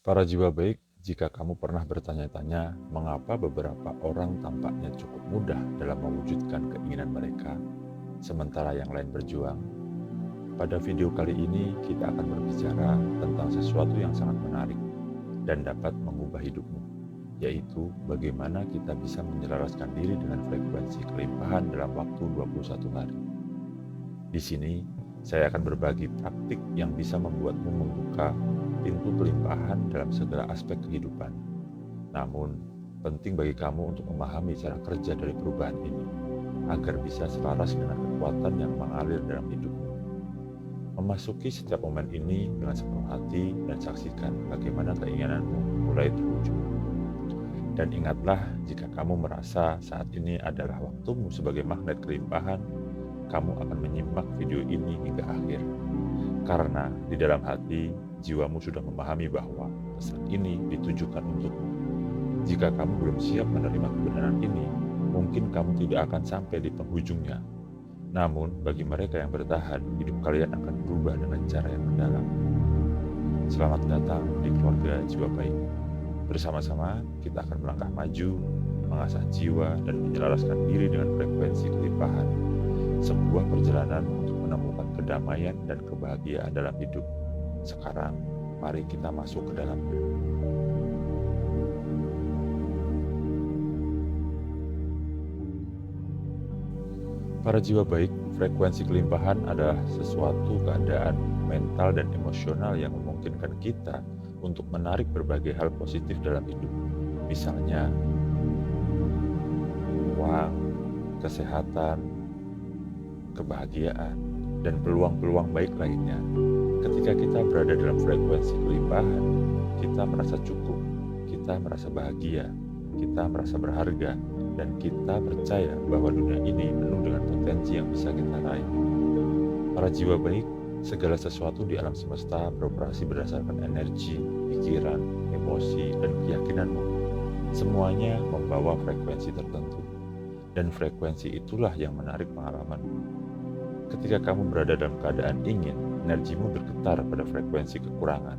Para jiwa baik, jika kamu pernah bertanya-tanya mengapa beberapa orang tampaknya cukup mudah dalam mewujudkan keinginan mereka, sementara yang lain berjuang, pada video kali ini kita akan berbicara tentang sesuatu yang sangat menarik dan dapat mengubah hidupmu, yaitu bagaimana kita bisa menyelaraskan diri dengan frekuensi kelimpahan dalam waktu 21 hari. Di sini, saya akan berbagi praktik yang bisa membuatmu membuka pintu kelimpahan dalam segala aspek kehidupan. Namun, penting bagi kamu untuk memahami cara kerja dari perubahan ini, agar bisa selaras dengan kekuatan yang mengalir dalam hidupmu. Memasuki setiap momen ini dengan sepenuh hati dan saksikan bagaimana keinginanmu mulai terwujud. Dan ingatlah, jika kamu merasa saat ini adalah waktumu sebagai magnet kelimpahan, kamu akan menyimak video ini hingga akhir. Karena di dalam hati, jiwamu sudah memahami bahwa pesan ini ditujukan untukmu. Jika kamu belum siap menerima kebenaran ini, mungkin kamu tidak akan sampai di penghujungnya. Namun, bagi mereka yang bertahan, hidup kalian akan berubah dengan cara yang mendalam. Selamat datang di keluarga jiwa baik. Bersama-sama, kita akan melangkah maju, mengasah jiwa, dan menyelaraskan diri dengan frekuensi kelimpahan. Sebuah perjalanan untuk menemukan kedamaian dan kebahagiaan dalam hidup. Sekarang, mari kita masuk ke dalamnya. Para jiwa baik, frekuensi kelimpahan adalah sesuatu keadaan mental dan emosional yang memungkinkan kita untuk menarik berbagai hal positif dalam hidup. Misalnya, uang, kesehatan, kebahagiaan, dan peluang-peluang baik lainnya. Ketika kita berada dalam frekuensi kelimpahan, kita merasa cukup, kita merasa bahagia, kita merasa berharga, dan kita percaya bahwa dunia ini penuh dengan potensi yang bisa kita raih. Para jiwa baik, segala sesuatu di alam semesta beroperasi berdasarkan energi, pikiran, emosi, dan keyakinanmu. Semuanya membawa frekuensi tertentu, dan frekuensi itulah yang menarik pengalamanmu. Ketika kamu berada dalam keadaan ingin, energimu bergetar pada frekuensi kekurangan.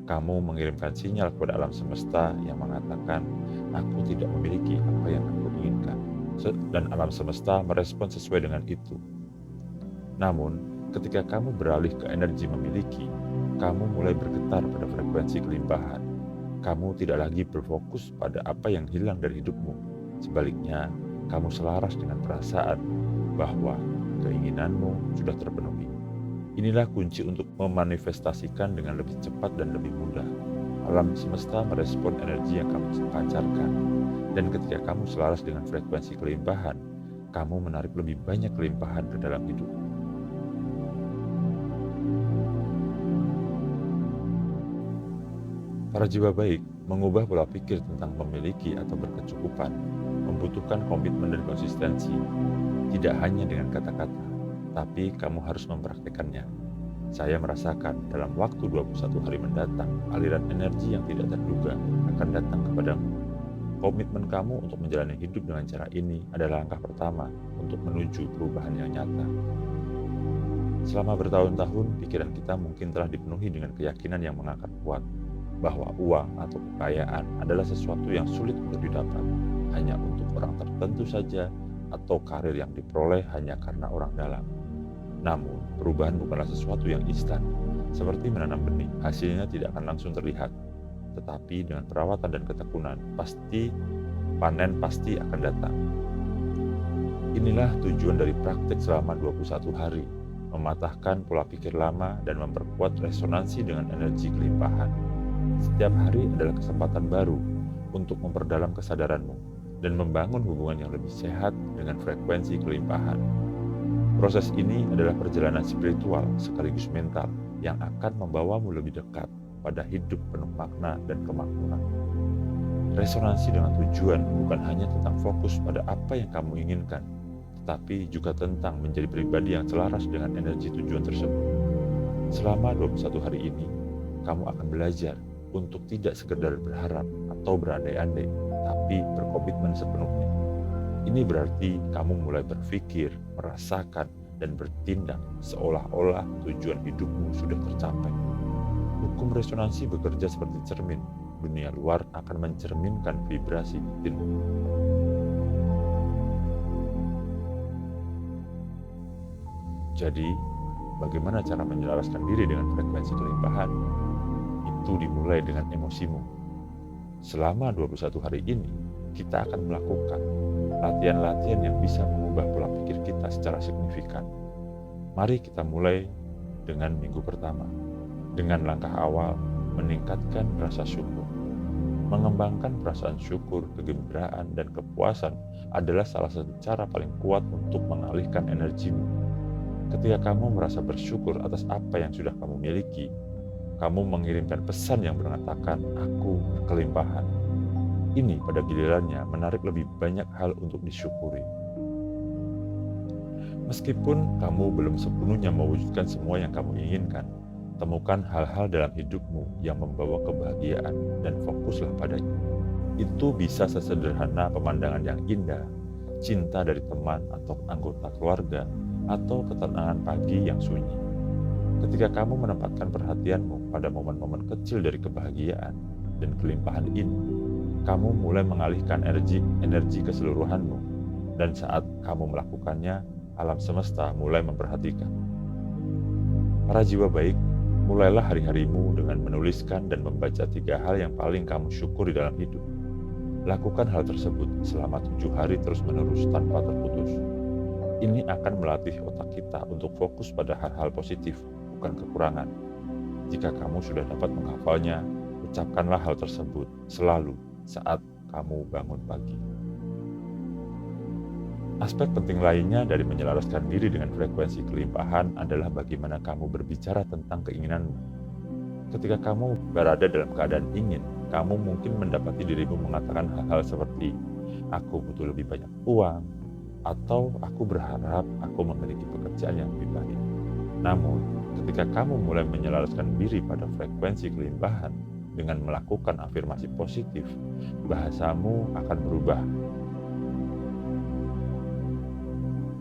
Kamu mengirimkan sinyal kepada alam semesta yang mengatakan, "Aku tidak memiliki apa yang aku inginkan." Dan alam semesta merespon sesuai dengan itu. Namun, ketika kamu beralih ke energi memiliki, kamu mulai bergetar pada frekuensi kelimpahan. Kamu tidak lagi berfokus pada apa yang hilang dari hidupmu. Sebaliknya, kamu selaras dengan perasaan bahwa keinginanmu sudah terpenuhi. Inilah kunci untuk memanifestasikan dengan lebih cepat dan lebih mudah. Alam semesta merespon energi yang kamu pancarkan. Dan ketika kamu selaras dengan frekuensi kelimpahan, kamu menarik lebih banyak kelimpahan ke dalam hidup. Para jiwa baik, mengubah pola pikir tentang memiliki atau berkecukupan membutuhkan komitmen dan konsistensi. Tidak hanya dengan kata-kata, tapi kamu harus mempraktekannya. Saya merasakan dalam waktu 21 hari mendatang, aliran energi yang tidak terduga akan datang kepadamu. Komitmen kamu untuk menjalani hidup dengan cara ini adalah langkah pertama untuk menuju perubahan yang nyata. Selama bertahun-tahun, pikiran kita mungkin telah dipenuhi dengan keyakinan yang mengakar kuat bahwa uang atau kekayaan adalah sesuatu yang sulit untuk didapat, hanya untuk orang tertentu saja, atau karir yang diperoleh hanya karena orang dalam. Namun, perubahan bukanlah sesuatu yang instan. Seperti menanam benih, hasilnya tidak akan langsung terlihat. Tetapi dengan perawatan dan ketekunan, panen pasti akan datang. Inilah tujuan dari praktik selama 21 hari, mematahkan pola pikir lama dan memperkuat resonansi dengan energi kelimpahan. Setiap hari adalah kesempatan baru untuk memperdalam kesadaranmu dan membangun hubungan yang lebih sehat dengan frekuensi kelimpahan. Proses ini adalah perjalanan spiritual sekaligus mental yang akan membawamu lebih dekat pada hidup penuh makna dan kemakmuran. Resonansi dengan tujuan bukan hanya tentang fokus pada apa yang kamu inginkan, tetapi juga tentang menjadi pribadi yang selaras dengan energi tujuan tersebut. Selama 21 hari ini, kamu akan belajar untuk tidak sekedar berharap atau berandai-andai, tapi berkomitmen sepenuhnya. Ini berarti kamu mulai berpikir, merasakan, dan bertindak seolah-olah tujuan hidupmu sudah tercapai. Hukum resonansi bekerja seperti cermin. Dunia luar akan mencerminkan vibrasi batin. Jadi, bagaimana cara menyelaraskan diri dengan frekuensi kelimpahan? Itu dimulai dengan emosimu. Selama 21 hari ini, kita akan melakukan latihan-latihan yang bisa mengubah pola pikir kita secara signifikan. Mari kita mulai dengan minggu pertama. Dengan langkah awal, meningkatkan rasa syukur. Mengembangkan perasaan syukur, kegembiraan, dan kepuasan adalah salah satu cara paling kuat untuk mengalihkan energimu. Ketika kamu merasa bersyukur atas apa yang sudah kamu miliki, kamu mengirimkan pesan yang mengatakan, "Aku berkelimpahan." Ini pada gilirannya menarik lebih banyak hal untuk disyukuri. Meskipun kamu belum sepenuhnya mewujudkan semua yang kamu inginkan, temukan hal-hal dalam hidupmu yang membawa kebahagiaan dan fokuslah padanya. Itu bisa sesederhana pemandangan yang indah, cinta dari teman atau anggota keluarga, atau ketenangan pagi yang sunyi. Ketika kamu menempatkan perhatianmu pada momen-momen kecil dari kebahagiaan dan kelimpahan ini, kamu mulai mengalihkan energi keseluruhanmu, dan saat kamu melakukannya, alam semesta mulai memperhatikan. Para jiwa baik, mulailah hari-harimu dengan menuliskan dan membaca 3 hal yang paling kamu syukuri dalam hidup. Lakukan hal tersebut selama 7 hari terus-menerus tanpa terputus. Ini akan melatih otak kita untuk fokus pada hal-hal positif, bukan kekurangan. Jika kamu sudah dapat menghafalnya, ucapkanlah hal tersebut selalu saat kamu bangun pagi. Aspek penting lainnya dari menyelaraskan diri dengan frekuensi kelimpahan adalah bagaimana kamu berbicara tentang keinginanmu. Ketika kamu berada dalam keadaan ingin, kamu mungkin mendapati dirimu mengatakan hal-hal seperti, "Aku butuh lebih banyak uang," atau "Aku berharap aku memiliki pekerjaan yang lebih baik." Namun, ketika kamu mulai menyelaraskan diri pada frekuensi kelimpahan dengan melakukan afirmasi positif, bahasamu akan berubah.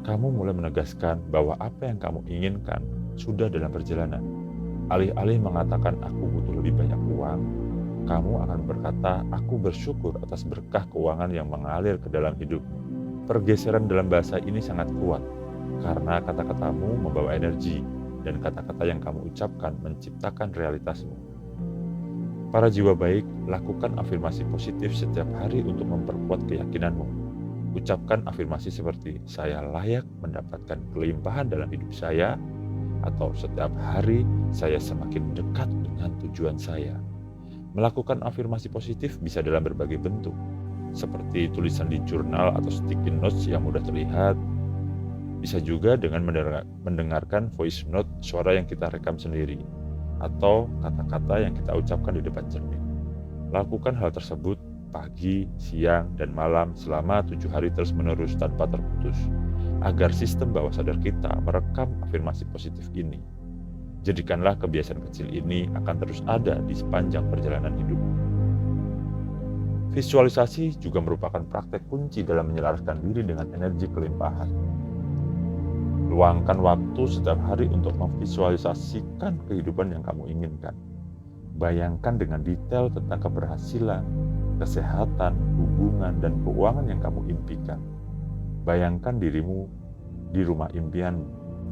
Kamu mulai menegaskan bahwa apa yang kamu inginkan sudah dalam perjalanan. Alih-alih mengatakan "aku butuh lebih banyak uang", kamu akan berkata "aku bersyukur atas berkah keuangan yang mengalir ke dalam hidupmu." Pergeseran dalam bahasa ini sangat kuat, karena kata-katamu membawa energi, dan kata-kata yang kamu ucapkan menciptakan realitasmu. Para jiwa baik, lakukan afirmasi positif setiap hari untuk memperkuat keyakinanmu. Ucapkan afirmasi seperti, "Saya layak mendapatkan kelimpahan dalam hidup saya," atau "Setiap hari saya semakin dekat dengan tujuan saya." Melakukan afirmasi positif bisa dalam berbagai bentuk, seperti tulisan di jurnal atau sticky notes yang mudah terlihat. Bisa juga dengan mendengarkan voice note, suara yang kita rekam sendiri, atau kata-kata yang kita ucapkan di depan cermin. Lakukan hal tersebut pagi, siang, dan malam selama 7 hari terus-menerus tanpa terputus, agar sistem bawah sadar kita merekam afirmasi positif ini. Jadikanlah kebiasaan kecil ini akan terus ada di sepanjang perjalanan hidup. Visualisasi juga merupakan praktek kunci dalam menyelaraskan diri dengan energi kelimpahan. Luangkan waktu setiap hari untuk memvisualisasikan kehidupan yang kamu inginkan. Bayangkan dengan detail tentang keberhasilan, kesehatan, hubungan, dan keuangan yang kamu impikan. Bayangkan dirimu di rumah impian,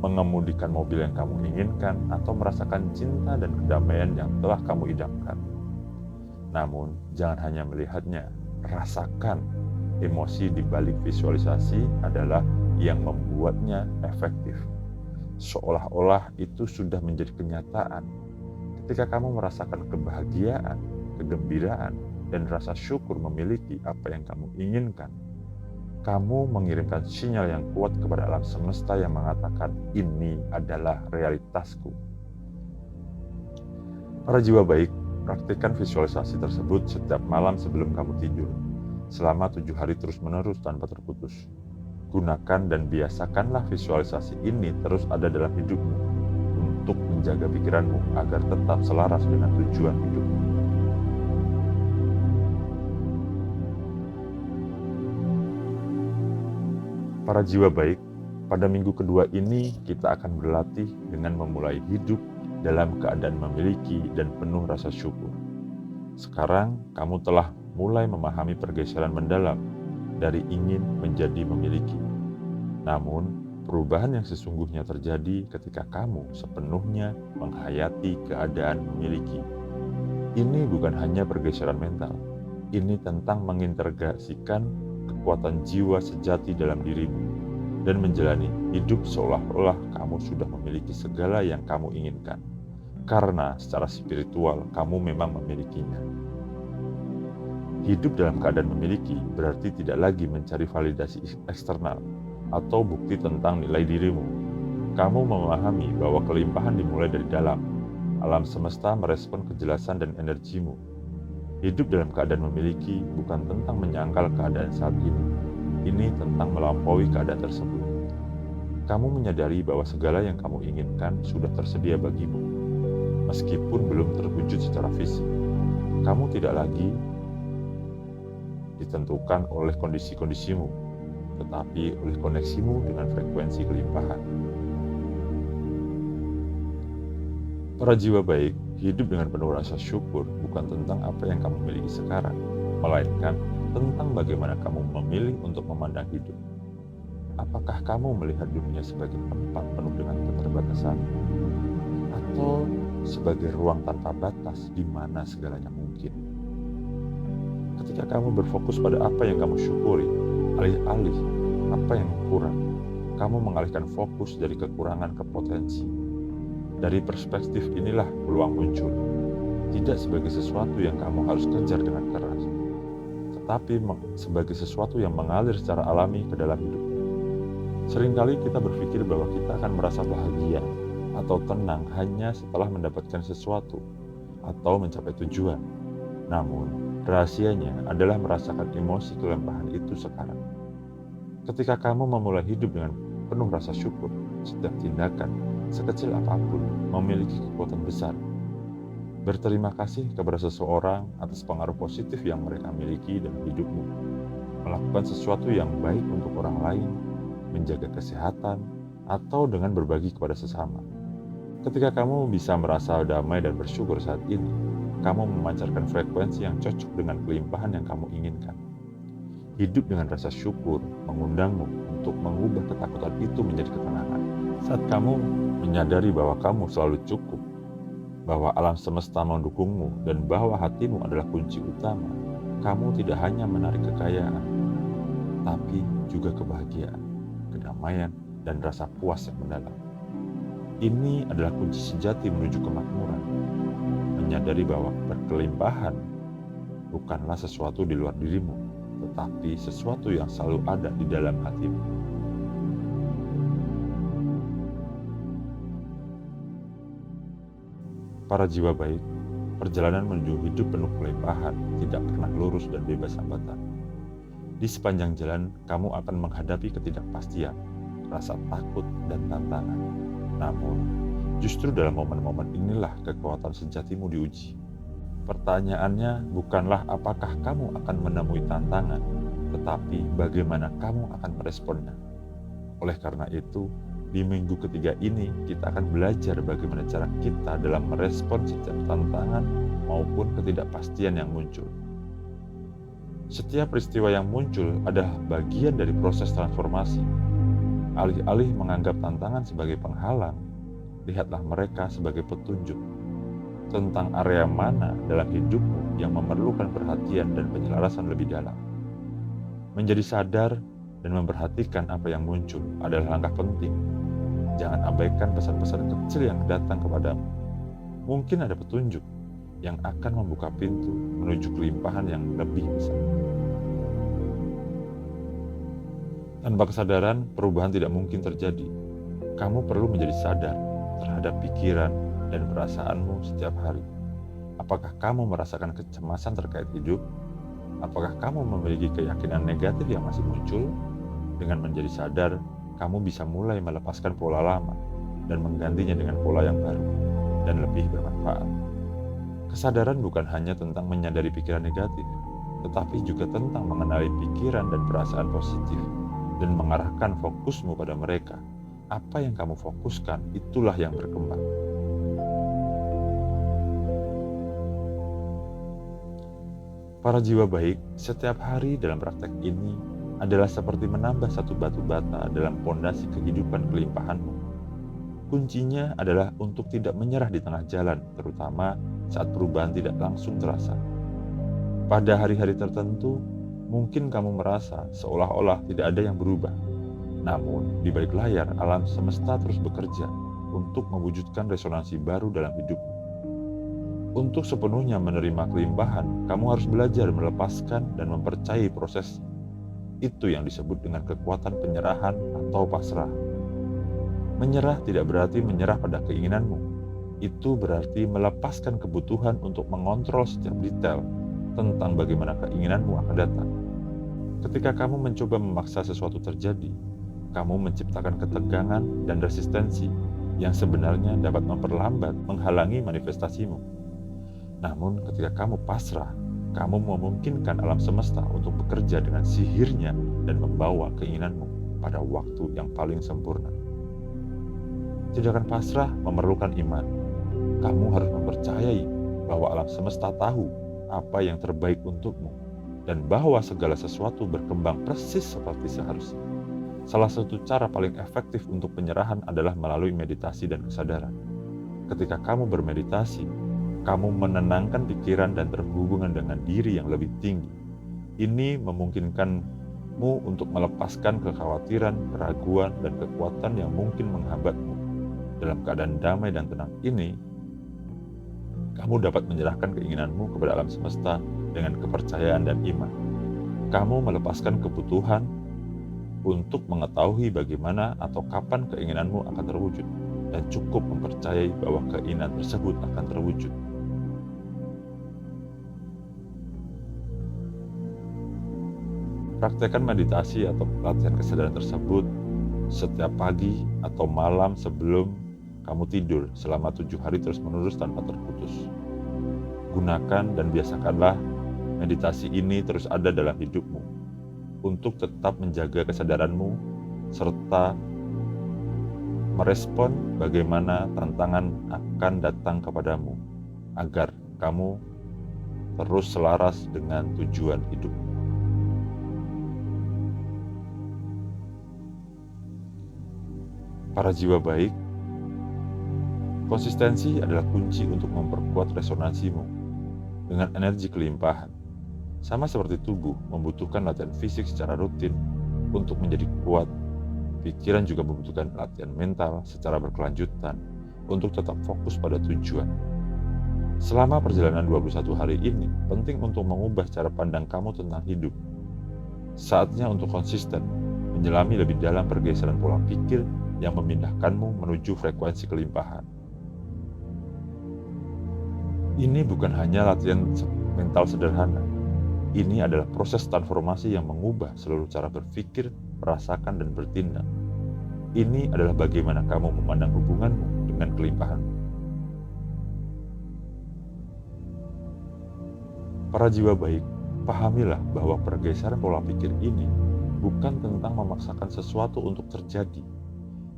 mengemudikan mobil yang kamu inginkan, atau merasakan cinta dan kedamaian yang telah kamu idamkan. Namun, jangan hanya melihatnya, rasakan. Emosi di balik visualisasi adalah yang membuatnya efektif. Seolah-olah itu sudah menjadi kenyataan. Ketika kamu merasakan kebahagiaan, kegembiraan, dan rasa syukur memiliki apa yang kamu inginkan, kamu mengirimkan sinyal yang kuat kepada alam semesta yang mengatakan, "Ini adalah realitasku." Para jiwa baik, praktikkan visualisasi tersebut setiap malam sebelum kamu tidur, selama 7 hari terus-menerus tanpa terputus. Gunakan dan biasakanlah visualisasi ini terus ada dalam hidupmu untuk menjaga pikiranmu agar tetap selaras dengan tujuan hidupmu. Para jiwa baik, pada minggu kedua ini kita akan berlatih dengan memulai hidup dalam keadaan memiliki dan penuh rasa syukur. Sekarang kamu telah mulai memahami pergeseran mendalam dari ingin menjadi memiliki. Namun, perubahan yang sesungguhnya terjadi ketika kamu sepenuhnya menghayati keadaan memiliki. Ini bukan hanya pergeseran mental, ini tentang mengintegrasikan kekuatan jiwa sejati dalam dirimu dan menjalani hidup seolah-olah kamu sudah memiliki segala yang kamu inginkan, karena secara spiritual kamu memang memilikinya. Hidup dalam keadaan memiliki berarti tidak lagi mencari validasi eksternal atau bukti tentang nilai dirimu. Kamu memahami bahwa kelimpahan dimulai dari dalam. Alam semesta merespon kejelasan dan energimu. Hidup dalam keadaan memiliki bukan tentang menyangkal keadaan saat ini. Ini tentang melampaui keadaan tersebut. Kamu menyadari bahwa segala yang kamu inginkan sudah tersedia bagimu, meskipun belum terwujud secara fisik. Kamu tidak lagi ditentukan oleh kondisi-kondisimu, tetapi oleh koneksimu dengan frekuensi kelimpahan. Para jiwa baik, hidup dengan penuh rasa syukur bukan tentang apa yang kamu miliki sekarang, melainkan tentang bagaimana kamu memilih untuk memandang hidup. Apakah kamu melihat dunia sebagai tempat penuh dengan keterbatasan, atau sebagai ruang tanpa batas di mana segalanya mungkin? Ketika kamu berfokus pada apa yang kamu syukuri, alih-alih apa yang kurang, kamu mengalihkan fokus dari kekurangan ke potensi. Dari perspektif inilah peluang muncul, tidak sebagai sesuatu yang kamu harus kejar dengan keras, tetapi sebagai sesuatu yang mengalir secara alami ke dalam hidupmu. Seringkali kita berpikir bahwa kita akan merasa bahagia atau tenang hanya setelah mendapatkan sesuatu atau mencapai tujuan. Namun, rahasianya adalah merasakan emosi kelimpahan itu sekarang. Ketika kamu memulai hidup dengan penuh rasa syukur, setiap tindakan, sekecil apapun, memiliki kekuatan besar. Berterima kasih kepada seseorang atas pengaruh positif yang mereka miliki dalam hidupmu. Melakukan sesuatu yang baik untuk orang lain, menjaga kesehatan, atau dengan berbagi kepada sesama. Ketika kamu bisa merasa damai dan bersyukur saat ini, kamu memancarkan frekuensi yang cocok dengan kelimpahan yang kamu inginkan. Hidup dengan rasa syukur mengundangmu untuk mengubah ketakutan itu menjadi ketenangan. Saat kamu menyadari bahwa kamu selalu cukup, bahwa alam semesta mendukungmu, dan bahwa hatimu adalah kunci utama, kamu tidak hanya menarik kekayaan, tapi juga kebahagiaan, kedamaian, dan rasa puas yang mendalam. Ini adalah kunci sejati menuju kemakmuran. Menyadari bahwa berkelimpahan bukanlah sesuatu di luar dirimu, tetapi sesuatu yang selalu ada di dalam hatimu. Para jiwa baik, perjalanan menuju hidup penuh kelimpahan tidak pernah lurus dan bebas hambatan. Di sepanjang jalan, kamu akan menghadapi ketidakpastian, rasa takut, dan tantangan. Namun, justru dalam momen-momen inilah kekuatan sejatimu diuji. Pertanyaannya bukanlah apakah kamu akan menemui tantangan, tetapi bagaimana kamu akan meresponnya. Oleh karena itu, di minggu ketiga ini kita akan belajar bagaimana cara kita dalam merespon setiap tantangan maupun ketidakpastian yang muncul. Setiap peristiwa yang muncul adalah bagian dari proses transformasi. Alih-alih menganggap tantangan sebagai penghalang, lihatlah mereka sebagai petunjuk tentang area mana dalam hidupmu yang memerlukan perhatian dan penyelarasan lebih dalam. Menjadi sadar dan memperhatikan apa yang muncul adalah langkah penting. Jangan abaikan pesan-pesan kecil yang datang kepadamu. Mungkin ada petunjuk yang akan membuka pintu menuju kelimpahan yang lebih besar. Tanpa kesadaran, perubahan tidak mungkin terjadi. Kamu perlu menjadi sadar terhadap pikiran dan perasaanmu setiap hari. Apakah kamu merasakan kecemasan terkait hidup? Apakah kamu memiliki keyakinan negatif yang masih muncul? Dengan menjadi sadar, kamu bisa mulai melepaskan pola lama dan menggantinya dengan pola yang baru dan lebih bermanfaat. Kesadaran bukan hanya tentang menyadari pikiran negatif, tetapi juga tentang mengenali pikiran dan perasaan positif dan mengarahkan fokusmu pada mereka. Apa yang kamu fokuskan, itulah yang berkembang. Para jiwa baik, setiap hari dalam praktek ini adalah seperti menambah satu batu bata dalam pondasi kehidupan kelimpahanmu. Kuncinya adalah untuk tidak menyerah di tengah jalan, terutama saat perubahan tidak langsung terasa. Pada hari-hari tertentu, mungkin kamu merasa seolah-olah tidak ada yang berubah. Namun, di balik layar, alam semesta terus bekerja untuk mewujudkan resonansi baru dalam hidupmu. Untuk sepenuhnya menerima kelimpahan, kamu harus belajar melepaskan dan mempercayai prosesnya. Itu yang disebut dengan kekuatan penyerahan atau pasrah. Menyerah tidak berarti menyerah pada keinginanmu. Itu berarti melepaskan kebutuhan untuk mengontrol setiap detail tentang bagaimana keinginanmu akan datang. Ketika kamu mencoba memaksa sesuatu terjadi, kamu menciptakan ketegangan dan resistensi yang sebenarnya dapat memperlambat, menghalangi manifestasimu. Namun ketika kamu pasrah, kamu memungkinkan alam semesta untuk bekerja dengan sihirnya dan membawa keinginanmu pada waktu yang paling sempurna. Tindakan pasrah memerlukan iman. Kamu harus mempercayai bahwa alam semesta tahu apa yang terbaik untukmu dan bahwa segala sesuatu berkembang persis seperti seharusnya. Salah satu cara paling efektif untuk penyerahan adalah melalui meditasi dan kesadaran. Ketika kamu bermeditasi, kamu menenangkan pikiran dan terhubungan dengan diri yang lebih tinggi. Ini memungkinkanmu untuk melepaskan kekhawatiran, keraguan, dan kekuatan yang mungkin menghambatmu. Dalam keadaan damai dan tenang ini, kamu dapat menyerahkan keinginanmu kepada alam semesta dengan kepercayaan dan iman. Kamu melepaskan kebutuhan untuk mengetahui bagaimana atau kapan keinginanmu akan terwujud, dan cukup mempercayai bahwa keinginan tersebut akan terwujud. Praktekkan meditasi atau latihan kesadaran tersebut setiap pagi atau malam sebelum kamu tidur selama 7 hari terus-menerus tanpa terputus. Gunakan dan biasakanlah meditasi ini terus ada dalam hidupmu untuk tetap menjaga kesadaranmu serta merespon bagaimana tantangan akan datang kepadamu agar kamu terus selaras dengan tujuan hidup. Para jiwa baik, konsistensi adalah kunci untuk memperkuat resonansimu dengan energi kelimpahan. Sama seperti tubuh membutuhkan latihan fisik secara rutin untuk menjadi kuat, pikiran juga membutuhkan latihan mental secara berkelanjutan untuk tetap fokus pada tujuan. Selama perjalanan 21 hari ini, penting untuk mengubah cara pandang kamu tentang hidup. Saatnya untuk konsisten, menyelami lebih dalam pergeseran pola pikir yang memindahkanmu menuju frekuensi kelimpahan. Ini bukan hanya latihan mental sederhana. Ini adalah proses transformasi yang mengubah seluruh cara berpikir, merasakan, dan bertindak. Ini adalah bagaimana kamu memandang hubunganmu dengan kelimpahanmu. Para jiwa baik, pahamilah bahwa pergeseran pola pikir ini bukan tentang memaksakan sesuatu untuk terjadi.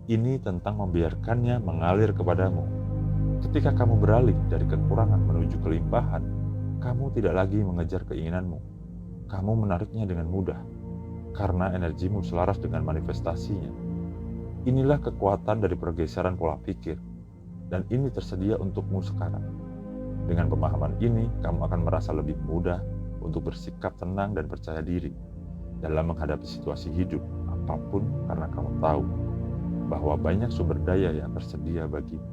Ini tentang membiarkannya mengalir kepadamu. Ketika kamu beralih dari kekurangan menuju kelimpahan, kamu tidak lagi mengejar keinginanmu. Kamu menariknya dengan mudah, karena energimu selaras dengan manifestasinya. Inilah kekuatan dari pergeseran pola pikir, dan ini tersedia untukmu sekarang. Dengan pemahaman ini, kamu akan merasa lebih mudah untuk bersikap tenang dan percaya diri dalam menghadapi situasi hidup apapun, karena kamu tahu bahwa banyak sumber daya yang tersedia bagimu.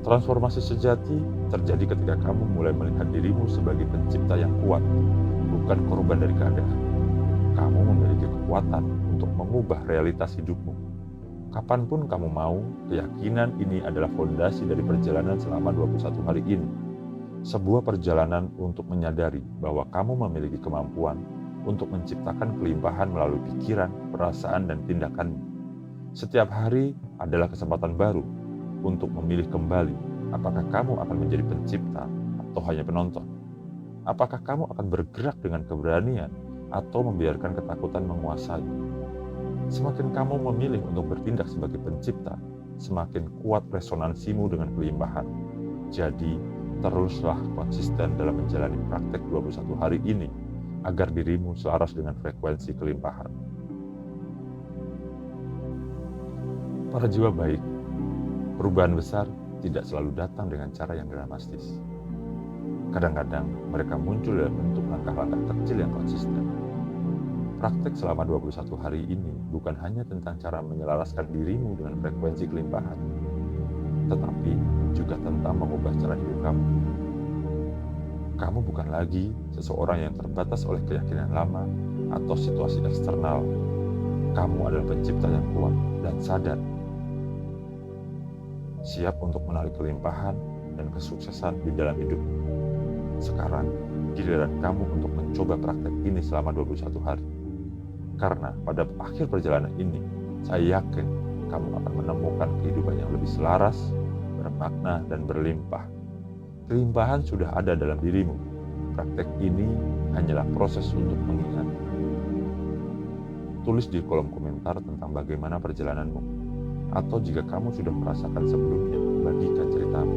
Transformasi sejati terjadi ketika kamu mulai melihat dirimu sebagai pencipta yang kuat, bukan korban dari keadaan. Kamu memiliki kekuatan untuk mengubah realitas hidupmu. Kapanpun kamu mau, keyakinan ini adalah fondasi dari perjalanan selama 21 hari ini. Sebuah perjalanan untuk menyadari bahwa kamu memiliki kemampuan untuk menciptakan kelimpahan melalui pikiran, perasaan, dan tindakanmu. Setiap hari adalah kesempatan baru untuk memilih kembali apakah kamu akan menjadi pencipta atau hanya penonton. Apakah kamu akan bergerak dengan keberanian atau membiarkan ketakutan menguasai. Semakin kamu memilih untuk bertindak sebagai pencipta, semakin kuat resonansimu dengan kelimpahan. Jadi, Teruslah konsisten dalam menjalani praktek 21 hari ini agar dirimu selaras dengan frekuensi kelimpahan. Para jiwa baik, perubahan besar tidak selalu datang dengan cara yang dramatis. Kadang-kadang mereka muncul dalam bentuk langkah-langkah kecil yang konsisten. Praktek selama 21 hari ini bukan hanya tentang cara menyelaraskan dirimu dengan frekuensi kelimpahan, tetapi juga tentang mengubah cara hidup kamu. Kamu bukan lagi seseorang yang terbatas oleh keyakinan lama atau situasi eksternal. Kamu adalah pencipta yang kuat dan sadar, siap untuk menarik kelimpahan dan kesuksesan di dalam hidupmu. Sekarang, giliran kamu untuk mencoba praktek ini selama 21 hari. Karena pada akhir perjalanan ini, saya yakin kamu akan menemukan kehidupan yang lebih selaras, bermakna, dan berlimpah. Kelimpahan sudah ada dalam dirimu. Praktek ini hanyalah proses untuk mengingat. Tulis di kolom komentar tentang bagaimana perjalananmu. Atau jika kamu sudah merasakan sebelumnya, bagikan ceritamu.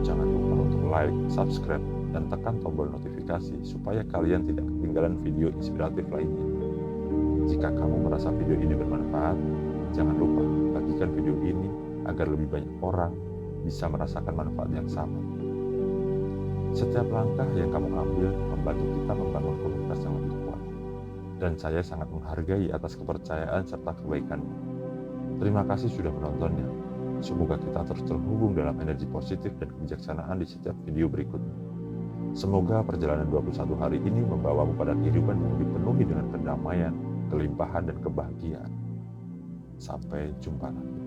Jangan lupa untuk like, subscribe, dan tekan tombol notifikasi supaya kalian tidak ketinggalan video inspiratif lainnya. Jika kamu merasa video ini bermanfaat, jangan lupa bagikan video ini agar lebih banyak orang bisa merasakan manfaat yang sama. Setiap langkah yang kamu ambil membantu kita membangun komunitas yang lebih kuat. Dan saya sangat menghargai atas kepercayaan serta kebaikanmu. Terima kasih sudah menontonnya. Semoga kita terus terhubung dalam energi positif dan kebijaksanaan di setiap video berikutnya. Semoga perjalanan 21 hari ini membawamu pada kehidupan yang dipenuhi dengan kedamaian, kelimpahan, dan kebahagiaan. Sampai jumpa lagi.